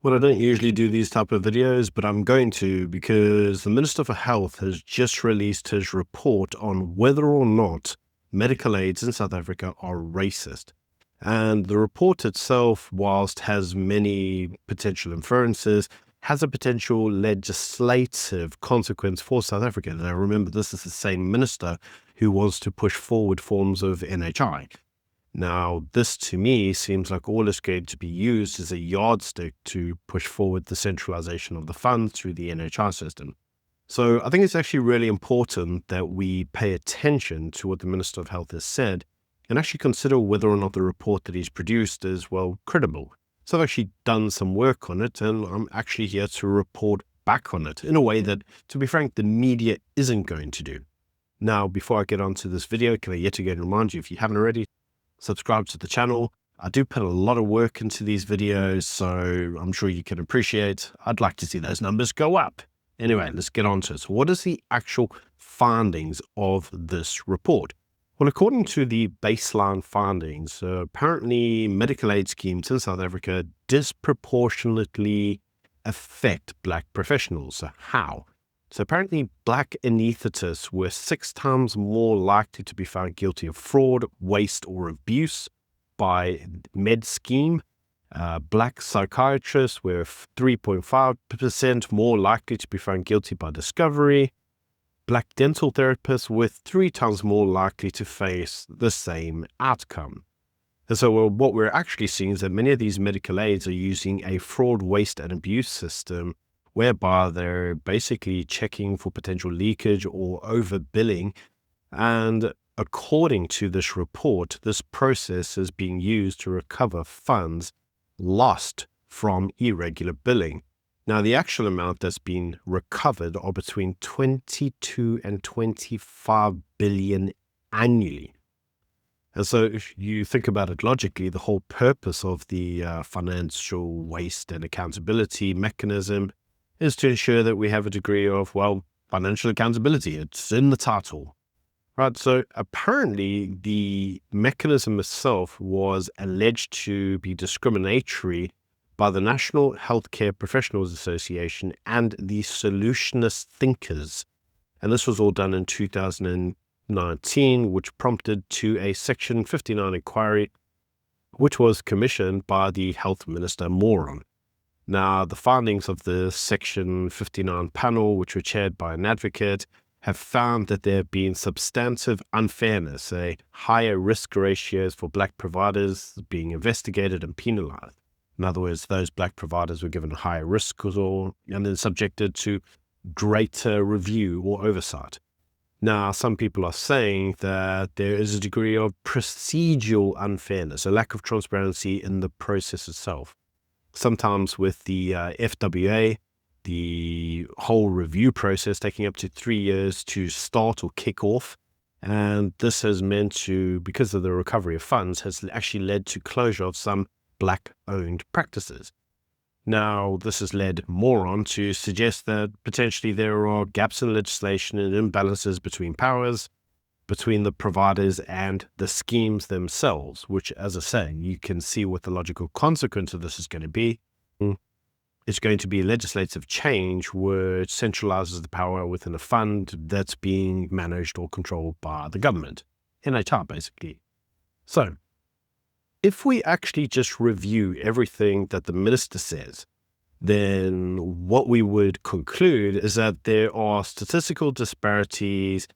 Well, I don't usually do these type of videos, but I'm going to because the Minister for Health has just released his report on whether or not medical aids in South Africa are racist. And the report itself, whilst has many potential inferences, has a potential legislative consequence for South Africa. Now, remember, this is the same minister who wants to push forward forms of NHI. Now, this to me seems like all is going to be used as a yardstick to push forward the centralization of the funds through the NHI system. So I think it's actually really important that we pay attention to what the Minister of Health has said and actually consider whether or not the report that he's produced is, well, credible. So I've actually done some work on it, and I'm actually here to report back on it in a way that, to be frank, the media isn't going to do. Now, before I get on to this video, can I yet again remind you, if you haven't already, subscribe to the channel. I do put a lot of work into these videos, so I'm sure you can appreciate. I'd like to see those numbers go up. Anyway, let's get on to it. So what is the actual findings of this report? Well, according to the baseline findings, apparently medical aid schemes in South Africa disproportionately affect Black professionals. So how? So apparently Black anaesthetists were 6 times more likely to be found guilty of fraud, waste, or abuse by med scheme. Black psychiatrists were 3.5% more likely to be found guilty by discovery. Black dental therapists were 3 times more likely to face the same outcome. And so what we're actually seeing is that many of these medical aids are using a fraud, waste, and abuse system whereby they're basically checking for potential leakage or overbilling. And according to this report, this process is being used to recover funds lost from irregular billing. Now, the actual amount that's been recovered are between 22 and 25 billion annually. And so if you think about it logically, the whole purpose of the financial waste and accountability mechanism is to ensure that we have a degree of, well, financial accountability. It's in the title, right? So apparently the mechanism itself was alleged to be discriminatory by the National Healthcare Professionals Association and the Solutionist Thinkers. And this was all done in 2019, which prompted to a Section 59 inquiry, which was commissioned by the Health Minister Moron. Now, the findings of the Section 59 panel, which were chaired by an advocate, have found that there have been substantive unfairness, higher risk ratios for Black providers being investigated and penalized. In other words, those Black providers were given a higher risk score and then subjected to greater review or oversight. Now, some people are saying that there is a degree of procedural unfairness, a lack of transparency in the process itself. Sometimes with the FWA, the whole review process taking up to 3 years to start or kick off. And this has meant to, because of the recovery of funds, has actually led to closure of some Black-owned practices. Now, this has led Moron to suggest that potentially there are gaps in legislation and imbalances between powers, between the providers and the schemes themselves, which, as I say, you can see what the logical consequence of this is going to be. It's going to be legislative change which centralizes the power within a fund that's being managed or controlled by the government, NHI basically. So, if we actually just review everything that the minister says, then what we would conclude is that there are statistical disparities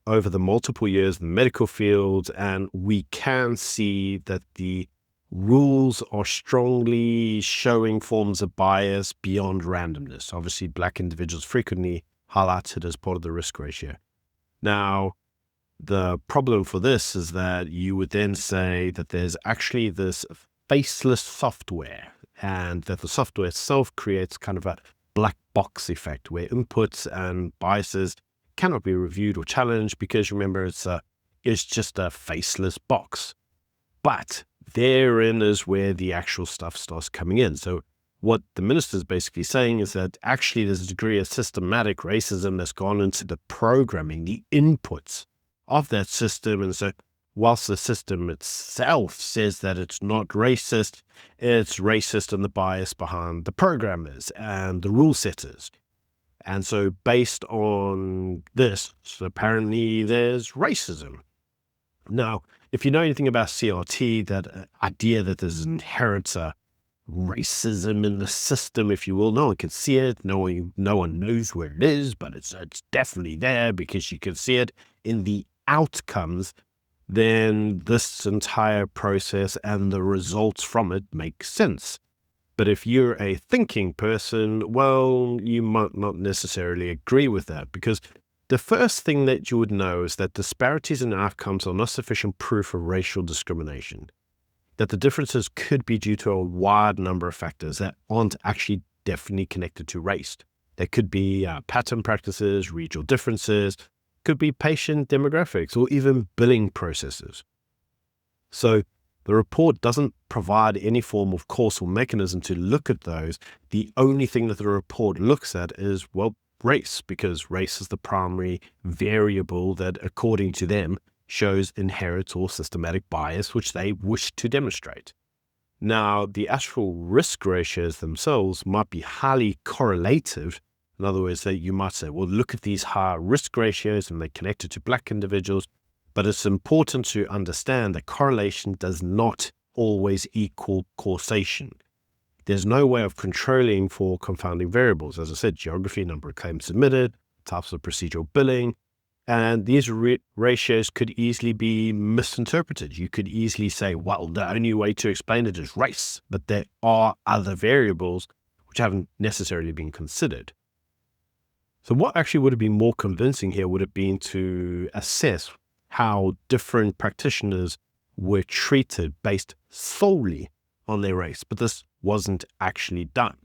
over the multiple years in the medical field, and we can see that the rules are strongly showing forms of bias beyond randomness. Obviously, Black individuals frequently highlighted as part of the risk ratio. Now, the problem for this is that you would then say that there's actually this faceless software, and that the software itself creates kind of a black box effect where inputs and biases cannot be reviewed or challenged because, remember, it's just a faceless box. But therein is where the actual stuff starts coming in. So what the minister is basically saying is that actually there's a degree of systematic racism that's gone into the programming, the inputs of that system. And so whilst the system itself says that it's not it's racist in the bias behind the programmers and the rule setters. And so based on this, so apparently there's racism. Now, if you know anything about CRT, that idea that there's inherent racism in the system, if you will, no one can see it, no one knows where it is, but it's definitely there because you can see it in the outcomes, then this entire process and the results from it make sense. But if you're a thinking person, well, you might not necessarily agree with that, because the first thing that you would know is that disparities in outcomes are not sufficient proof of racial discrimination, that the differences could be due to a wide number of factors that aren't actually definitely connected to race. There could be pattern practices, regional differences, could be patient demographics, or even billing processes. So the report doesn't provide any form of causal mechanism to look at those. The only thing that the report looks at is, well, race, because race is the primary variable that, according to them, shows inherent or systematic bias, which they wish to demonstrate. Now, the actual risk ratios themselves might be highly correlative. In other words, that you might say, well, look at these high risk ratios and they're connected to Black individuals. But it's important to understand that correlation does not always equal causation. There's no way of controlling for confounding variables. As I said, geography, number of claims submitted, types of procedural billing, and these ratios could easily be misinterpreted. You could easily say, well, the only way to explain it is race, but there are other variables which haven't necessarily been considered. So what actually would have been more convincing here would have been to assess how different practitioners were treated based solely on their race, but this wasn't actually done.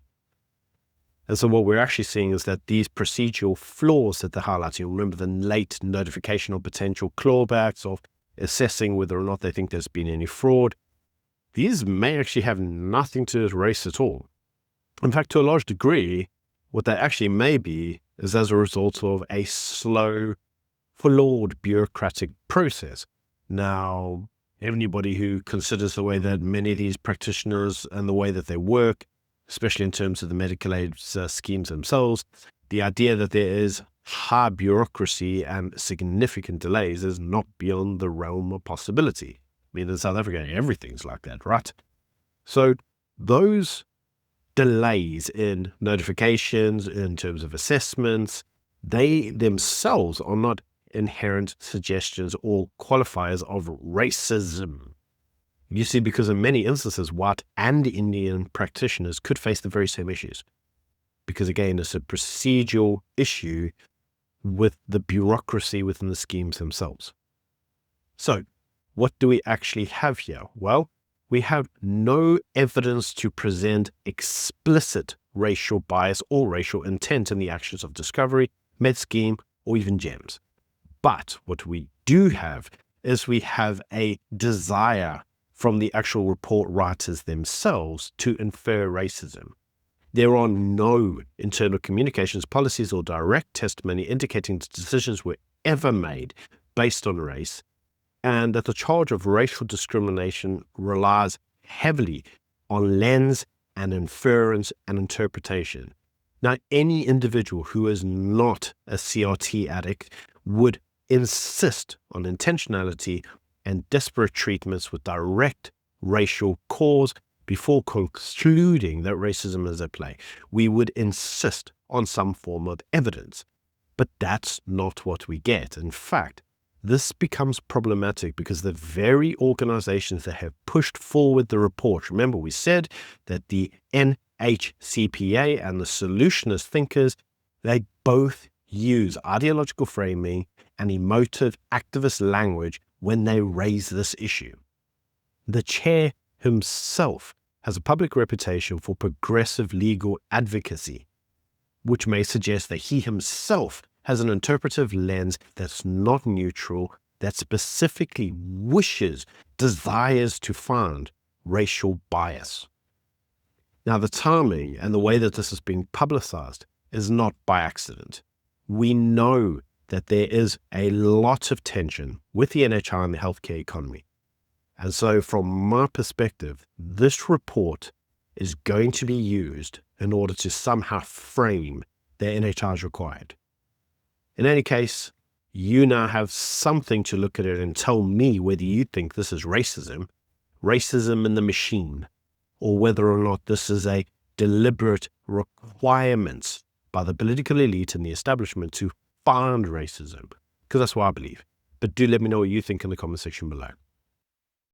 And so what we're actually seeing is that these procedural flaws that they're highlighting, remember the late notification of potential clawbacks, of assessing whether or not they think there's been any fraud, these may actually have nothing to do with race at all. In fact, to a large degree, what they actually may be is as a result of a slow, flawed bureaucratic process. Now, anybody who considers the way that many of these practitioners and the way that they work, especially in terms of the medical aid schemes themselves, the idea that there is high bureaucracy and significant delays is not beyond the realm of possibility. I mean, in South Africa, everything's like that, right? So those delays in notifications, in terms of assessments, they themselves are not inherent suggestions or qualifiers of racism. You see, because in many instances, white and Indian practitioners could face the very same issues. Because again, it's a procedural issue with the bureaucracy within the schemes themselves. So, what do we actually have here? Well, we have no evidence to present explicit racial bias or racial intent in the actions of Discovery, MedScheme, or even GEMS. But what we do have is we have a desire from the actual report writers themselves to infer racism. There are no internal communications policies or direct testimony indicating that decisions were ever made based on race, and that the charge of racial discrimination relies heavily on lens and inference and interpretation. Now, any individual who is not a CRT addict would insist on intentionality and disparate treatments with direct racial cause before concluding that racism is at play. We would insist on some form of evidence, but that's not what we get. In fact, this becomes problematic because the very organizations that have pushed forward the report, remember we said that the NHCPA and the solutionist thinkers, they both use ideological framing and emotive activist language when they raise this issue. The chair himself has a public reputation for progressive legal advocacy, which may suggest that he himself has an interpretive lens that's not neutral, that specifically desires to find racial bias. Now, the timing and the way that this is being publicized is not by accident. We know that there is a lot of tension with the NHI and the healthcare economy. And so from my perspective, this report is going to be used in order to somehow frame the NHI's required. In any case, you now have something to look at it and tell me whether you think this is racism in the machine, or whether or not this is a deliberate requirement by the political elite and the establishment to find racism, because that's what I believe. But do let me know what you think in the comment section below.